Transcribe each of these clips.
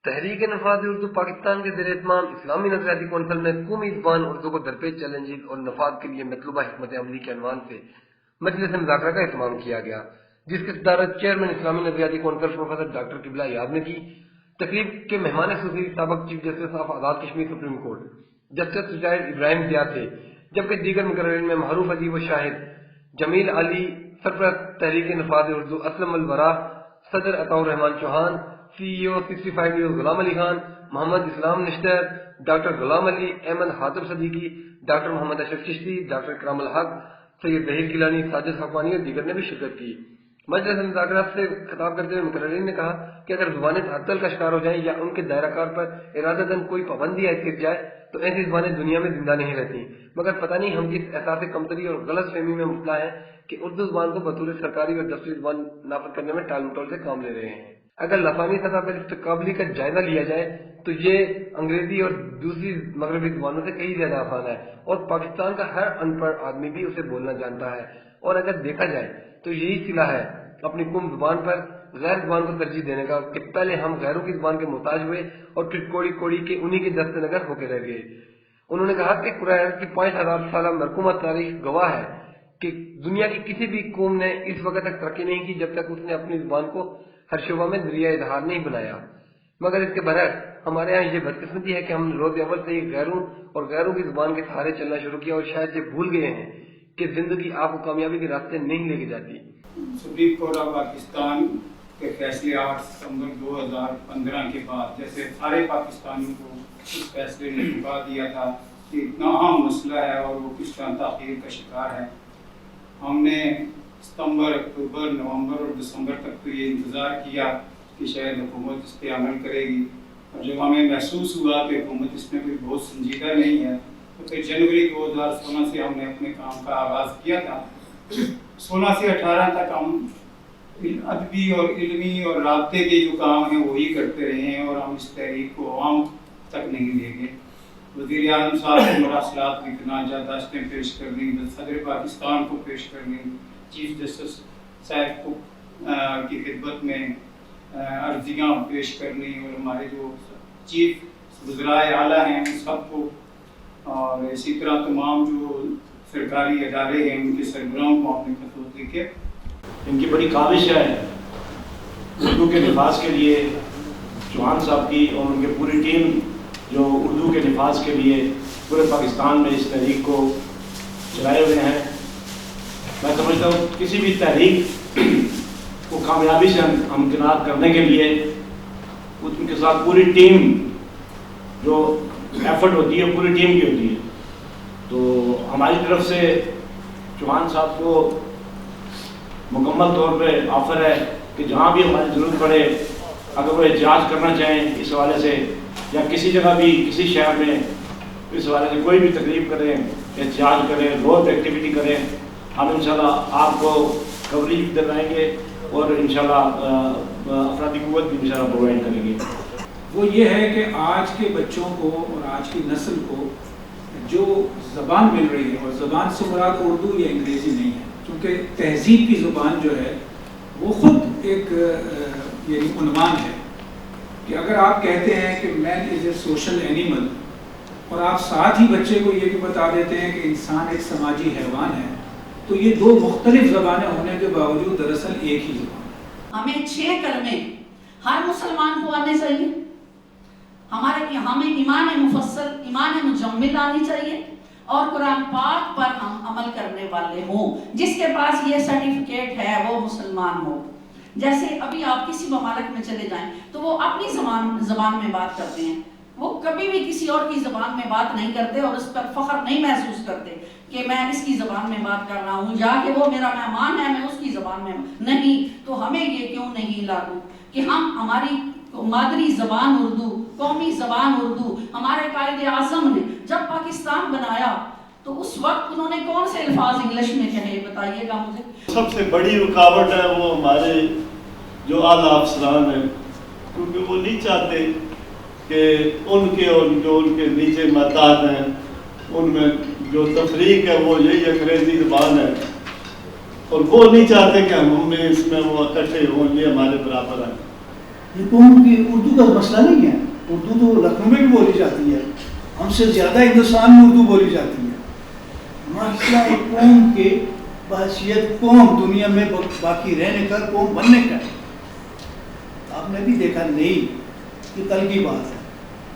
تحریک نفاذ اردو پاکستان کے زیر اہتمام اسلامی نظریاتی کونسل میں قومی زبان اردو کو درپیش چیلنجز اور نفاذ کے لیے مطلوبہ حکمت عملی کے عنوان سے مجلس مذاکرہ کا اہتمام کیا گیا، جس کی صدارت چیئرمین اسلامی نظریاتی کونسل پروفیسر ڈاکٹر قبلہ یاب نے کی۔ تقریب کے مہمان خصوصی سابق chief justice of Azad Kashmir supreme court justice retired Ibrahim Zia تھے، جبکہ دیگر مقررین میں معروف ادیب و شاہد جمیل علی، سرپرست تحریک نفاذ اردو اسلم الورا، صدر عطاء الرحمان چوہان، سی ای او 65 نیوز غلام علی خان، محمد اسلام نشتر، ڈاکٹر غلام علی، احمد حاتم صدیقی، ڈاکٹر محمد اشرف چشتی، ڈاکٹر اکرام الحق، سید ظہیر گیلانی، ساجد حقانی اور دیگر نے بھی شرکت کی۔ مجلس مذاکرات سے خطاب کرتے ہوئے مقررین نے کہا کہ اگر زبانیں تعطل کا شکار ہو جائیں یا ان کے دائرہ کار پر ارادتاً کوئی پابندی عائد کی جائے تو ایسی زبانیں دنیا میں زندہ نہیں رہتی، مگر پتہ نہیں ہم کس احساس کمتری اور غلط فہمی میں مبتلا ہیں کہ اردو زبان کو بطور سرکاری اور دفتری زبان نافذ کرنے میں ٹال مٹول سے کام لے رہے ہیں۔ اگر لسانی سطح پر اس قابلی کا جائزہ لیا جائے تو یہ انگریزی اور دوسری مغربی زبانوں سے کئی زیادہ آسان ہے اور پاکستان کا ہر ان پڑھ آدمی بھی اسے بولنا جانتا ہے، اور اگر دیکھا جائے تو یہی صلہ ہے اپنی قوم زبان پر غیر زبان کو ترجیح دینے کا کہ پہلے ہم غیروں کی زبان کے محتاج ہوئے اور پھر کوڑی کوڑی کے انہی کے دست نگر ہو کے رہ گئے۔ انہوں نے کہا کہ قرآن کی 5000 سالہ مرکومہ تاریخ گواہ ہے کہ دنیا کی کسی بھی قوم نے اس وقت تک ترقی نہیں کی جب تک اس نے اپنی زبان کو ہر شعبہ میں ذریعہ اظہار نہیں بنایا، مگر اس کے برعکس ہمارے یہاں یہ بدقسمتی ہے کہ ہم روز اول سے ہی غیروں کی زبان کے سہارے چلنا شروع کیا اور شاید یہ بھول گئے ہیں کہ زندگی آپ کو کامیابی کے راستے نہیں لے کے جاتی۔ سپریم کورٹ آف پاکستان کے فیصلے 8 ستمبر 2015 کے بعد جیسے سارے پاکستانیوں کو اس فیصلے نے جھکا دیا تھا کہ اتنا اہم مسئلہ ہے اور وہ کس طرح تاخیر کا شکار ہے، ہم نے ستمبر، اکتوبر، نومبر اور دسمبر تک تو یہ انتظار کیا کہ شاید حکومت اس پہ عمل کرے گی، اور جب ہمیں محسوس ہوا کہ حکومت اس میں کوئی بہت سنجیدہ نہیں ہے تو پھر جنوری 2016 سے ہم نے اپنے کام کا آغاز کیا تھا۔ 16 سے 18 تک ہم ادبی اور علمی اور رابطے کے جو کام ہیں وہی کرتے رہے ہیں اور ہم اس تحریک کو عوام تک نہیں لے گئے۔ وزیر اعظم صاحب کو مراسلات لکھنا، یادداشتیں پیش کرنی، صدر پاکستان کو پیش کرنی، چیف جسٹس صاحب کو کی خدمت میں عرضیاں پیش کرنی، اور ہمارے جو چیف وزرائے اعلیٰ ہیں ان سب کو، اور اسی طرح تمام جو سرکاری ادارے ہیں ان کے سربراہوں کو ہم نے خطوط لکھے۔ ان کی بڑی کاوش ہے اردو کے نفاذ کے لیے چوہان صاحب کی اور ان کی پوری ٹیم جو اردو کے نفاذ کے لیے پورے پاکستان میں اس تحریک کو چلائے ہوئے ہیں۔ میں سمجھتا ہوں کسی بھی تحریک کو کامیابی سے ہمکنار کرنے کے لیے ان کے ساتھ پوری ٹیم جو ایفرٹ ہوتی ہے پوری ٹیم کی ہوتی ہے، تو ہماری طرف سے چوہان صاحب کو مکمل طور پہ آفر ہے کہ جہاں بھی ہماری ضرورت پڑے، اگر وہ احتجاج کرنا چاہیں اس حوالے سے یا کسی جگہ بھی کسی شہر میں اس حوالے سے کوئی بھی تقریب کریں، احتجاج کریں، روڈ ایکٹیویٹی کریں، ہم انشاءاللہ آپ کو کوریج دلائیں گے اور انشاءاللہ افرادی قوت بھی انشاءاللہ پرووائڈ کریں گے۔ وہ یہ ہے کہ آج کے بچوں کو اور آج کی نسل کو جو زبان مل رہی ہے، اور زبان سے مراد اردو یا انگریزی نہیں ہے، کیونکہ تہذیب کی زبان جو ہے وہ خود ایک یعنی عنوان ہے کہ اگر آپ کہتے ہیں کہ مین از اے سوشل اینیمل اور آپ ساتھ ہی بچے کو یہ بھی بتا دیتے ہیں کہ انسان ایک سماجی حیوان ہے، تو یہ دو مختلف زبانیں ہونے کے باوجود دراصل ایک ہی زبان ہے۔ ہمیں 6 کلمے ہر مسلمان کو آنے چاہیے، ہمیں ایمان مفصل، ایمان مجمل آنی چاہیے، اور قرآن پاک پر ہم عمل کرنے والے ہوں۔ جس کے پاس یہ سرٹیفکیٹ ہے وہ مسلمان ہو۔ جیسے ابھی آپ کسی ممالک میں چلے جائیں تو وہ اپنی زبان میں بات کرتے ہیں، وہ کبھی بھی کسی اور کی زبان میں بات نہیں کرتے اور اس پر فخر نہیں محسوس کرتے کہ میں اس کی زبان میں بات کر رہا ہوں، یا کہ وہ میرا مہمان ہے میں اس کی زبان میں نہیں۔ تو ہمیں یہ کیوں نہیں لاگو کہ ہم ہماری مادری زبان اردو، قومی زبان اردو، ہمارے قائد اعظم نے جب پاکستان بنایا تو اس وقت انہوں نے کون سے الفاظ انگلش میں کہے، بتائیے گا مجھے۔ سب سے بڑی رکاوٹ ہے وہ ہمارے جو اعلیٰ افسران ہیں، کیونکہ وہ نہیں چاہتے کہ ان کے اور جو ان کے نیچے محتاط ہیں ان میں جو تفریق ہے وہ یہی انگریزی زبان ہے، اور وہ نہیں چاہتے کہ ہم اس میں وہ اکٹھے ہوں، یہ ہمارے برابر ہیں۔ یہ قوم کی اردو کا مسئلہ نہیں ہے. اردو تو لکھنؤ میں بھی بولی جاتی ہے, ہم سے زیادہ ہندوستان میں اردو بولی جاتی ہے. مسئلہ ایک قوم کے بحیثیت قوم دنیا میں باقی رہنے کا, قوم بننے کا. آپ نے بھی دیکھا نہیں کہ کل کی بات ہے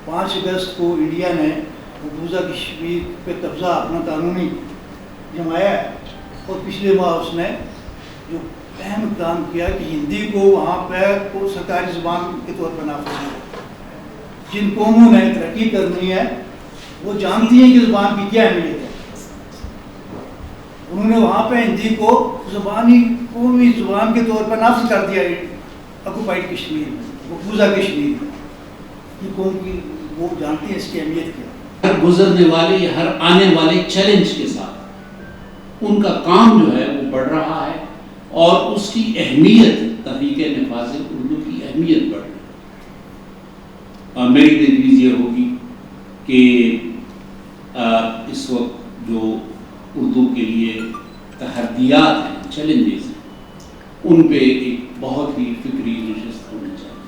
5 اگست کو انڈیا نے مقبوضہ کشمیر پہ قبضہ اپنا قانونی جمایا ہے, اور پچھلے ماہ اس نے جو اہم اقدام کیا کہ ہندی کو وہاں پہ سرکاری زبان کے طور پر نافذ کیا. جن قوموں نے ترقی کرنی ہے وہ جانتی ہیں کہ زبان کی کیا اہمیت ہے. انہوں نے وہاں پہ ہندی کو زبانی قومی زبان کے طور پر نافذ کر دیا آکوپائڈ کشمیر میں, مقبوضہ کشمیر میں. یہ قوم کی وہ جانتی ہیں اس کی اہمیت کیا. ہر گزرنے والے یا ہر آنے والے چیلنج کے ساتھ ان کا کام جو ہے وہ بڑھ رہا ہے, اور اس کی اہمیت تحریک نفاذ اردو کی اہمیت بڑھ رہی ہے. میری تجویز یہ ہوگی کہ اس وقت جو اردو کے لیے تحدیات ہیں, چیلنجز ہیں, ان پہ ایک بہت ہی فکری نشست ہونی چاہیے.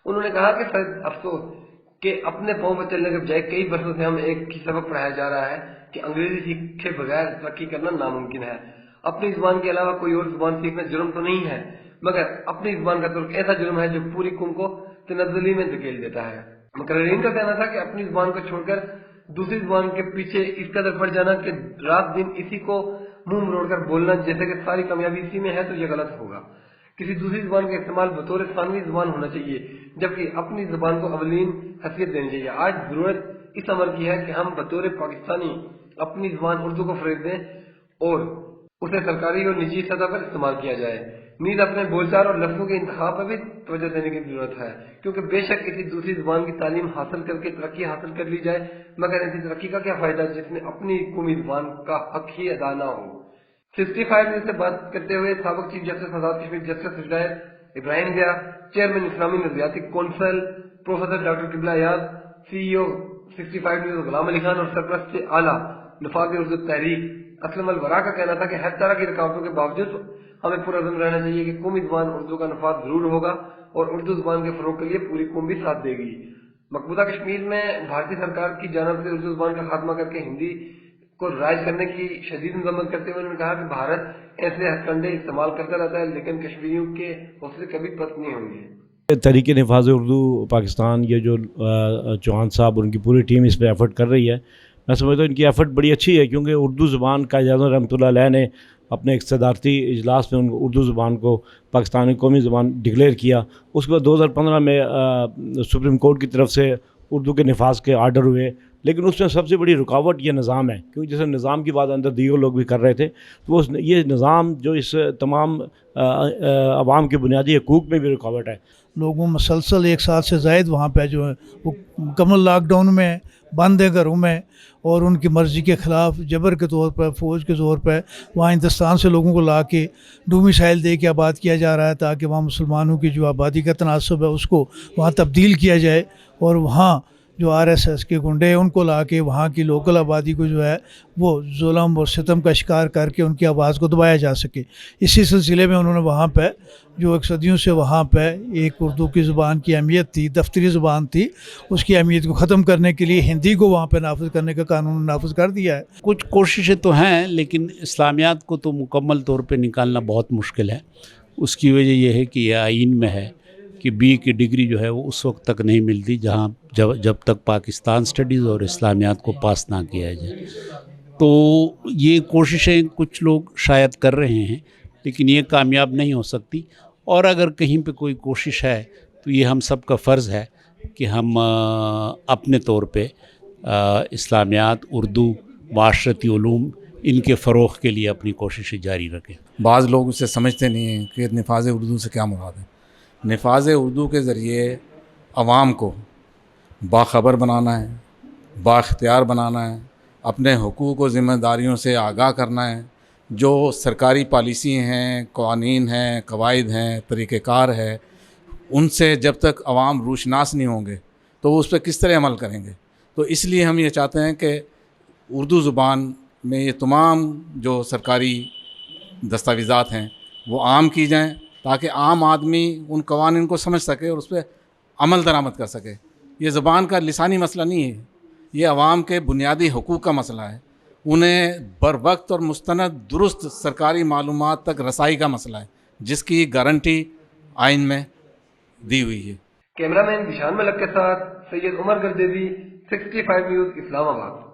انہوں نے کہا کہ افسوس کہ اپنے پاؤں پر چلنے کے بجائے کئی برسوں سے ہم ایک ہی سبق پڑھایا جا رہا ہے کہ انگریزی سیکھے بغیر ترقی کرنا ناممکن ہے. اپنی زبان کے علاوہ کوئی اور زبان سیکھنا جرم تو نہیں ہے, مگر اپنی زبان کا ترک ایسا جرم ہے جو پوری قوم کو تنزلی میں دھکیل دیتا ہے. مقررین کا کہنا تھا کہ اپنی زبان کو چھوڑ کر دوسری زبان کے پیچھے اس قدر پڑ جانا کہ رات دن اسی کو منہ مروڑ کر بولنا جیسے کہ ساری کامیابی اسی میں ہے, تو یہ غلط ہوگا. کسی دوسری زبان کا استعمال بطور ثانوی زبان ہونا چاہیے, جبکہ اپنی زبان کو اولین حیثیت دینی چاہیے. آج ضرورت اس عمل کی ہے کہ ہم بطور پاکستانی اپنی زبان اردو کو فروغ دیں اور اسے سرکاری اور نجی سطح پر استعمال کیا جائے. نیز اپنے بول چال اور لفظوں کے انتخاب پر بھی توجہ دینے کی ضرورت ہے, کیونکہ بے شک کسی دوسری زبان کی تعلیم حاصل کر کے ترقی حاصل کر لی جائے, مگر ایسی ترقی کا کیا فائدہ جس میں اپنی قومی زبان کا حق ہی ادا نہ ہو. 65 سے بات کرتے ہوئے سابق chief justice Azad Kashmir justice retire ابراہیم ضیاء, چیئرمین اسلامی نظریاتی کونسل پروفیسر ڈاکٹر قبلہ یاد, سی ای او 65 نیوز غلام علی خان اور سرپرست اعلیٰ نفاذ اردو تحریک اسلم الورا کا کہنا تھا کہ ہر طرح کی رکاوٹوں کے باوجود ہمیں پرعزم رہنا چاہیے کہ قومی زبان اردو کا نفاذ ضرور ہوگا, اور اردو زبان کے فروغ کے لیے پوری قوم بھی ساتھ دے گی. مقبوضہ کشمیر میں بھارتی سرکار کی جانب سے اردو زبان کا خاتمہ کر کے ہندی کو رائج کرنے کی شدید مذمت کرتے ہوئے انہوں نے کہا کہ بھارت ایسے ہتھ کنڈے استعمال کرتا رہتا ہے, لیکن کشمیریوں کے حوصلے کبھی پست نہیں ہوں گے. تحریک نفاذ اردو پاکستان, یہ جو چوہان صاحب اور ان کی پوری ٹیم اس پہ ایفرٹ کر رہی ہے, میں سمجھتا ہوں ان کی ایفرٹ بڑی اچھی ہے, کیونکہ اردو زبان کا اعظم رحمۃ اللہ علیہ نے اپنے ایک صدارتی اجلاس میں اردو زبان کو پاکستانی قومی زبان ڈکلیئر کیا. اس کے بعد 2015 میں سپریم کورٹ کی طرف سے اردو کے نفاذ کے آرڈر ہوئے, لیکن اس میں سب سے بڑی رکاوٹ یہ نظام ہے, کیونکہ جیسے نظام کی بات اندر دیگر لوگ بھی کر رہے تھے, تو یہ نظام جو اس تمام عوام کے بنیادی حقوق میں بھی رکاوٹ ہے. لوگوں مسلسل 1 سال سے زائد وہاں پہ جو ہے وہ مکمل لاک ڈاؤن میں بند ہے گھروں میں, اور ان کی مرضی کے خلاف جبر کے طور پر فوج کے طور پہ وہاں ہندوستان سے لوگوں کو لا کے ڈومیسائل دے کے آباد کیا جا رہا ہے, تاکہ وہاں مسلمانوں کی جو آبادی کا تناسب ہے اس کو وہاں تبدیل کیا جائے, اور وہاں جو RSS کے گنڈے ہیں ان کو لا کے وہاں کی لوکل آبادی کو جو ہے وہ ظلم اور ستم کا شکار کر کے ان کی آواز کو دبایا جا سکے. اسی سلسلے میں انہوں نے وہاں پہ جو ایک صدیوں سے وہاں پہ ایک اردو کی زبان کی اہمیت تھی, دفتری زبان تھی, اس کی اہمیت کو ختم کرنے کے لیے ہندی کو وہاں پہ نافذ کرنے کا قانون نافذ کر دیا ہے. کچھ کوششیں تو ہیں, لیکن اسلامیات کو تو مکمل طور پہ نکالنا بہت مشکل ہے. اس کی وجہ یہ ہے کہ یہ آئین میں ہے کہ BA کی ڈگری جو ہے وہ اس وقت تک نہیں ملتی جب تک پاکستان اسٹڈیز اور اسلامیات کو پاس نہ کیا جائے. تو یہ کوششیں کچھ لوگ شاید کر رہے ہیں, لیکن یہ کامیاب نہیں ہو سکتی. اور اگر کہیں پہ کوئی کوشش ہے تو یہ ہم سب کا فرض ہے کہ ہم اپنے طور پہ اسلامیات, اردو, معاشرتی علوم ان کے فروغ کے لیے اپنی کوششیں جاری رکھیں. بعض لوگ اسے سمجھتے نہیں ہیں کہ نفاذ اردو سے کیا مراد ہے. نفاذ اردو کے ذریعے عوام کو باخبر بنانا ہے, بااختیار بنانا ہے, اپنے حقوق و ذمہ داریوں سے آگاہ کرنا ہے. جو سرکاری پالیسی ہیں, قوانین ہیں, قواعد ہیں, طریقہ کار ہے, ان سے جب تک عوام روشناس نہیں ہوں گے تو وہ اس پہ کس طرح عمل کریں گے. تو اس لیے ہم یہ چاہتے ہیں کہ اردو زبان میں یہ تمام جو سرکاری دستاویزات ہیں وہ عام کی جائیں, تاکہ عام آدمی ان قوانین کو سمجھ سکے اور اس پہ عمل درآمد کر سکے. یہ زبان کا لسانی مسئلہ نہیں ہے، یہ عوام کے بنیادی حقوق کا مسئلہ ہے. انہیں بر وقت اور مستند درست سرکاری معلومات تک رسائی کا مسئلہ ہے، جس کی گارنٹی آئین میں دی ہوئی ہے. کیمرہ مین ذیشان ملک کے ساتھ سید عمر گردیوی، 65 نیوز، اسلام آباد.